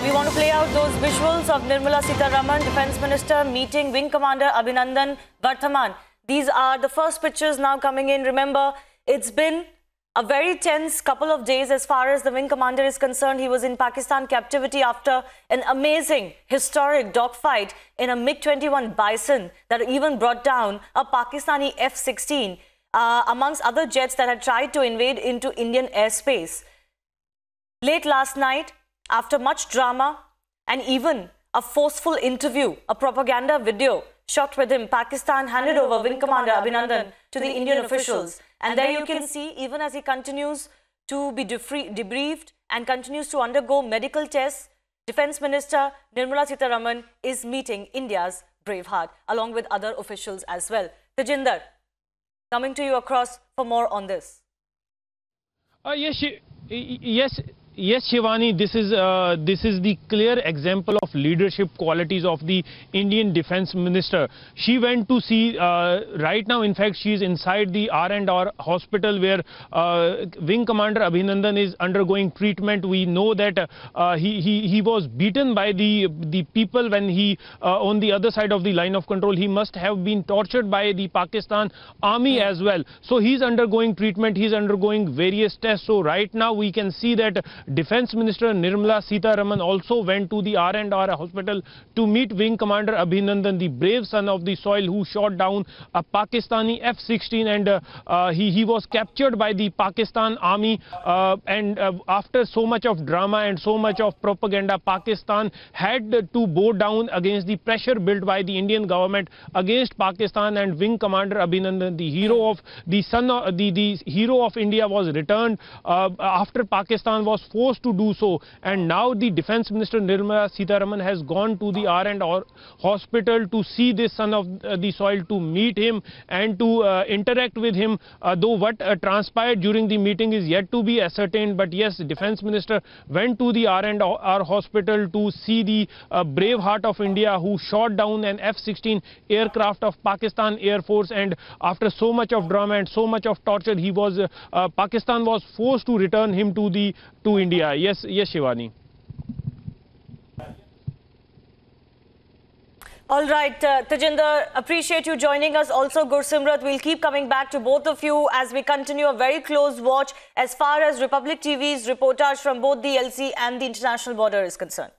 We want to play out those visuals of Nirmala Sitharaman, Defence Minister, meeting Wing Commander Abhinandan Varthaman. These are the first pictures now coming in. Remember, it's been a very tense couple of days as far as the Wing Commander is concerned. He was in Pakistan captivity after an amazing, historic dogfight in a MiG-21 Bison that even brought down a Pakistani F-16, amongst other jets that had tried to invade into Indian airspace. Late last night, after much drama and even a forceful interview, a propaganda video shot with him, Pakistan handed over Wing Commander Abhinandan to the Indian officials. And there you can see, even as he continues to be debriefed and continues to undergo medical tests, Defence Minister Nirmala Sitharaman is meeting India's Braveheart, along with other officials as well. Tejinder, coming to you across for more on this. Yes, Shivani, this is the clear example of leadership qualities of the Indian Defence Minister. She went to see, right now, in fact, she is inside the R&R hospital where Wing Commander Abhinandan is undergoing treatment. We know that he was beaten by the people when he, on the other side of the line of control. He must have been tortured by the Pakistan army as well. So he's undergoing treatment, he's undergoing various tests. So right now we can see that Defence Minister Nirmala Sitharaman also went to the R&R hospital to meet Wing Commander Abhinandan, the brave son of the soil who shot down a Pakistani F-16, and he was captured by the Pakistan army. After so much of drama and so much of propaganda, Pakistan had to bow down against the pressure built by the Indian government against Pakistan, and Wing Commander Abhinandan, the hero of the hero of India, was returned after Pakistan was forced to do so. And now the Defence Minister Nirmala Sitharaman has gone to the R&R hospital to see this son of the soil, to meet him and to interact with him. Though what transpired during the meeting is yet to be ascertained, but yes, the Defence Minister went to the R&R hospital to see the brave heart of India who shot down an F-16 aircraft of Pakistan Air Force. And after so much of drama and so much of torture, Pakistan was forced to return him to India. Yes, Shivani. All right, Tejinder, appreciate you joining us. Also, Gursimrat, we'll keep coming back to both of you as we continue a very close watch as far as Republic TV's reportage from both the LC and the international border is concerned.